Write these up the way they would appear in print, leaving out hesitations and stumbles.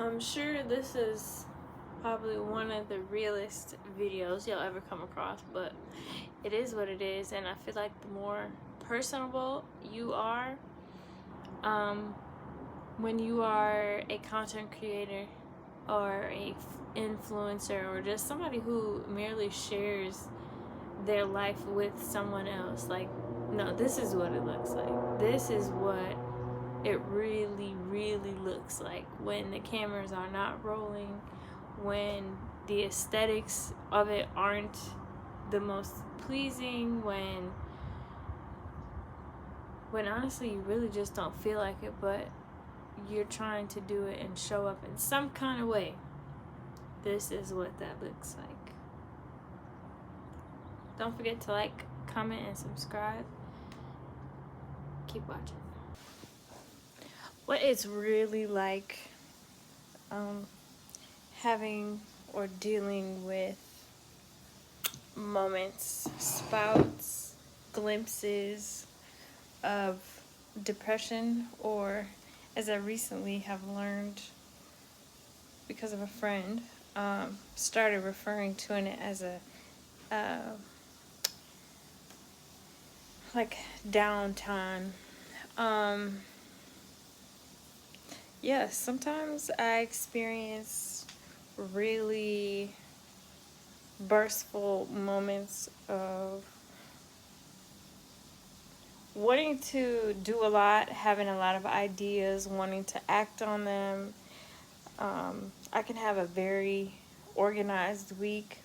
I'm sure this is probably one of the realest videos you'll ever come across, but it is what it is, and I feel like the more personable you are, when you are a content creator or a influencer or just somebody who merely shares their life with someone else, like, no, this is what it looks like. This is what it really looks like when the cameras are not rolling, when the aesthetics of it aren't the most pleasing, when honestly you really just don't feel like it, but you're trying to do it and show up in some kind of way. This is what that looks like. Don't forget to like, comment, and subscribe. Keep watching. What it's really like having or dealing with moments, spouts, glimpses of depression, or as I recently have learned because of a friend, started referring to it as a like downtime. Yes, sometimes I experience really burstful moments of wanting to do a lot, having a lot of ideas, wanting to act on them. I can have a very organized week,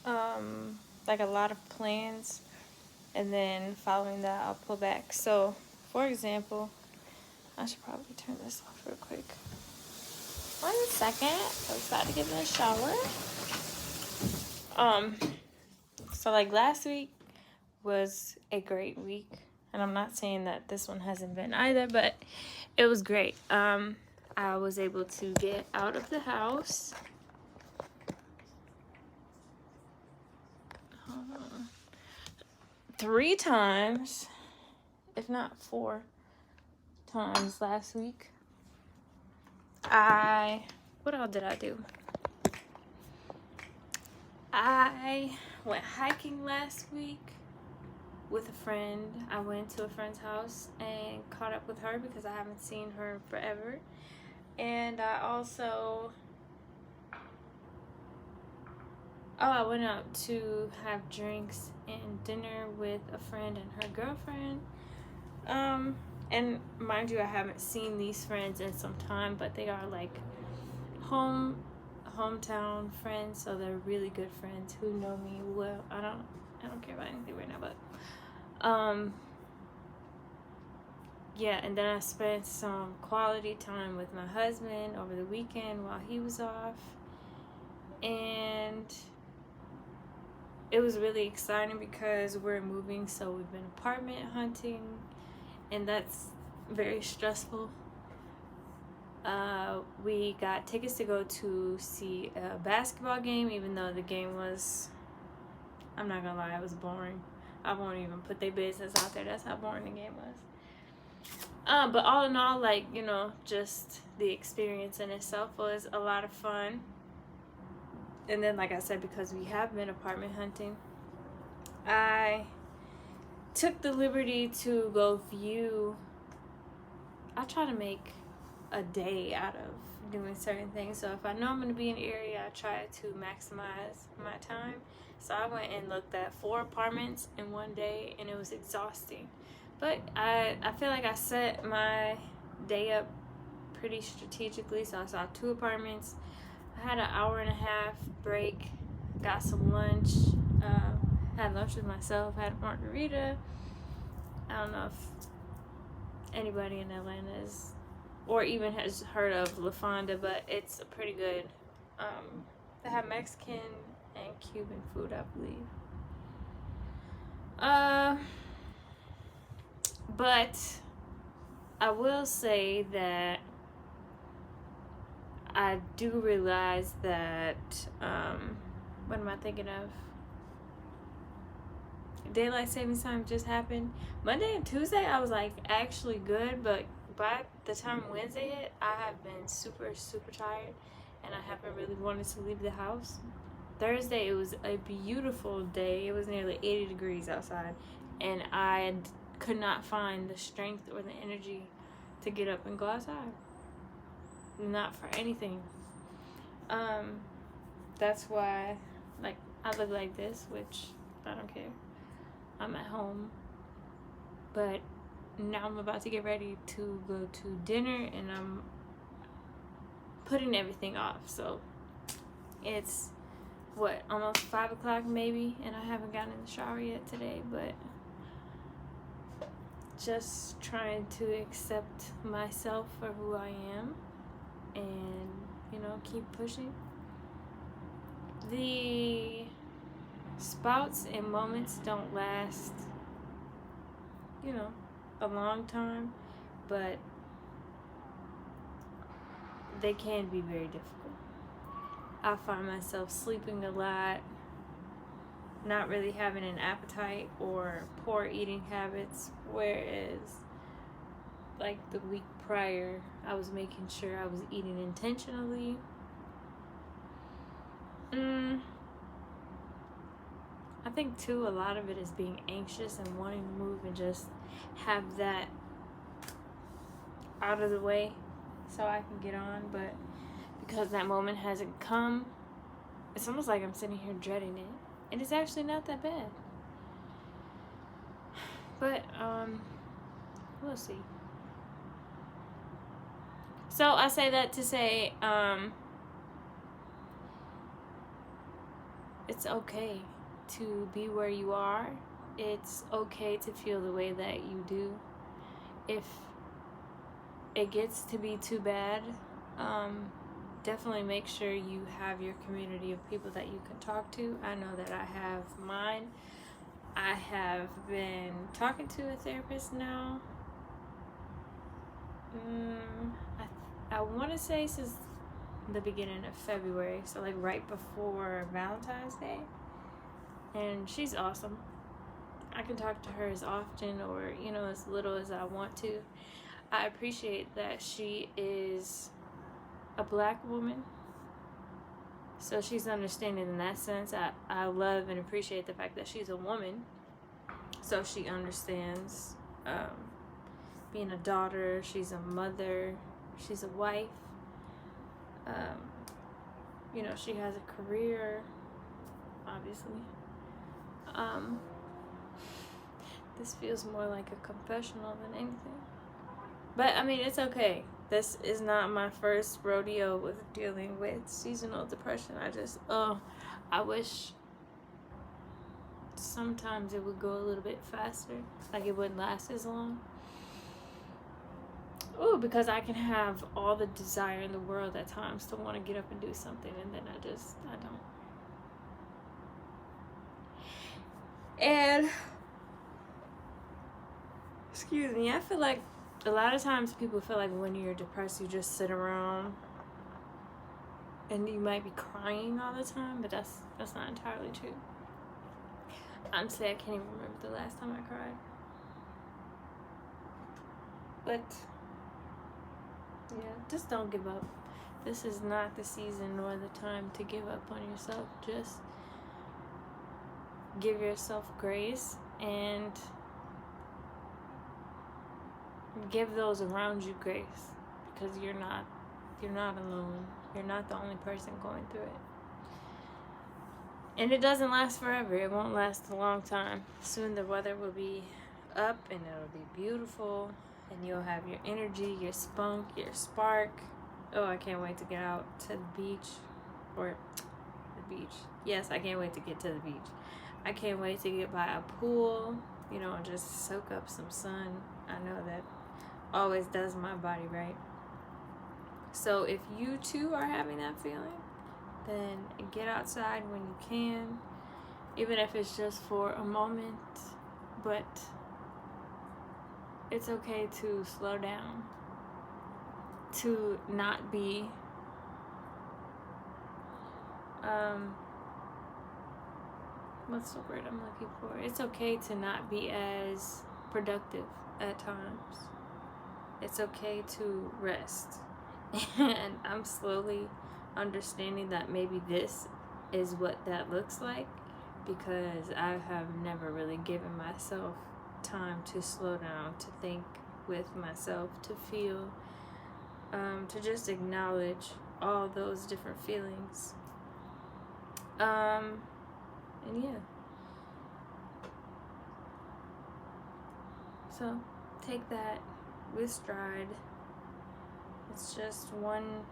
like a lot of plans, and then following that I'll pull back. So, for example, I should probably turn this off real quick. 1 second. I was about to get in the shower. So like last week was a great week, and I'm not saying that this one hasn't been either, but it was great. I was able to get out of the house. 3 times, if not 4 times last week. What all did I do? I went hiking last week with a friend. I went to a friend's house and caught up with her because I haven't seen her forever. And I also, I went out to have drinks and dinner with a friend and her girlfriend. And mind you, I haven't seen these friends in some time, but they are like hometown friends, so they're really good friends who know me well. I don't care about anything right now, but yeah. And then I spent some quality time with my husband over the weekend while he was off, and it was really exciting because we're moving, so we've been apartment hunting, and that's very stressful. We got tickets to go to see a basketball game, even though the game was, I'm not gonna lie, it was boring. I won't even put their business out there. That's how boring the game was. But all in all, like, you know, just the experience in itself was a lot of fun. And then, like I said, because we have been apartment hunting, I took the liberty to go view. I try to make a day out of doing certain things. So if I know I'm going to be in the area, I try to maximize my time. So I went and looked at 4 apartments in one day, and it was exhausting. But I feel like I set my day up pretty strategically. So I saw 2 apartments. I had an 1.5 hour break, got some lunch, had lunch with myself, had a margarita. I don't know if anybody in Atlanta is, or even has heard of La Fonda, but it's a pretty good, they have Mexican and Cuban food, I believe. But I will say that I do realize that, what am I thinking of? Daylight savings time just happened. Monday and Tuesday I was like actually good, but by the time Wednesday hit, I have been super, super tired, and I haven't really wanted to leave the house. Thursday, it was a beautiful day. It was nearly 80 degrees outside, and I could not find the strength or the energy to get up and go outside. Not for anything. That's why, like, I look like this, which I don't care. I'm at home, but now I'm about to get ready to go to dinner, and I'm putting everything off. So it's what, almost 5 o'clock maybe, and I haven't gotten in the shower yet today, but just trying to accept myself for who I am and, you know, keep pushing. The spouts and moments don't last, you know, a long time, but they can be very difficult. I find myself sleeping a lot, not really having an appetite, or poor eating habits, whereas like the week prior I was making sure I was eating intentionally. I think too, a lot of it is being anxious and wanting to move and just have that out of the way so I can get on, but because that moment hasn't come, it's almost like I'm sitting here dreading it, and it's actually not that bad. But we'll see. So I say that to say it's okay to be where you are. It's okay to feel the way that you do. If it gets to be too bad, definitely make sure you have your community of people that you can talk to. I know that I have mine. I have been talking to a therapist now. I want to say since the beginning of February, so like right before Valentine's Day. And she's awesome. I can talk to her as often or, you know, as little as I want to. I appreciate that she is a black woman, so she's understanding in that sense. I love and appreciate the fact that she's a woman, so she understands being a daughter, she's a mother, she's a wife, you know, she has a career, obviously. This feels more like a confessional than anything, but I mean, it's okay. This is not my first rodeo with dealing with seasonal depression. I wish sometimes it would go a little bit faster, like it wouldn't last as long. Ooh, because I can have all the desire in the world at times to want to get up and do something, and then I don't. And excuse me, I feel like a lot of times people feel like when you're depressed, you just sit around and you might be crying all the time, but that's not entirely true. Honestly, I can't even remember the last time I cried. But yeah, just don't give up. This is not the season nor the time to give up on yourself. Just give yourself grace and give those around you grace, because you're not alone. You're not the only person going through it. And it doesn't last forever. It won't last a long time. Soon the weather will be up and it'll be beautiful, and you'll have your energy, your spunk, your spark. Oh, I can't wait to get out to the beach. Or the beach. Yes, I can't wait to get to the beach. I can't wait to get by a pool, you know, and just soak up some sun. I know that always does my body right. So if you too are having that feeling, then get outside when you can, even if it's just for a moment. But it's okay to slow down, to not be what's the word I'm looking for? It's okay to not be as productive at times. it's okay to rest. And I'm slowly understanding that maybe this is what that looks like, because I have never really given myself time to slow down, to think with myself, to feel, to just acknowledge all those different feelings. And yeah. So take that with stride. It's just one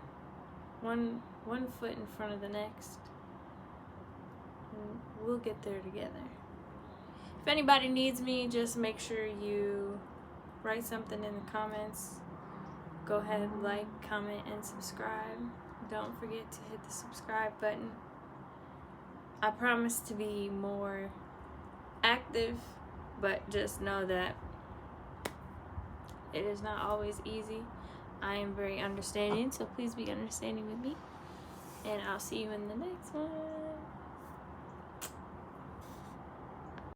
foot in front of the next. And we'll get there together. If anybody needs me, just make sure you write something in the comments. Go ahead, like, comment, and subscribe. Don't forget to hit the subscribe button. I promise to be more active, but just know that it is not always easy. I am very understanding, so please be understanding with me. And I'll see you in the next one.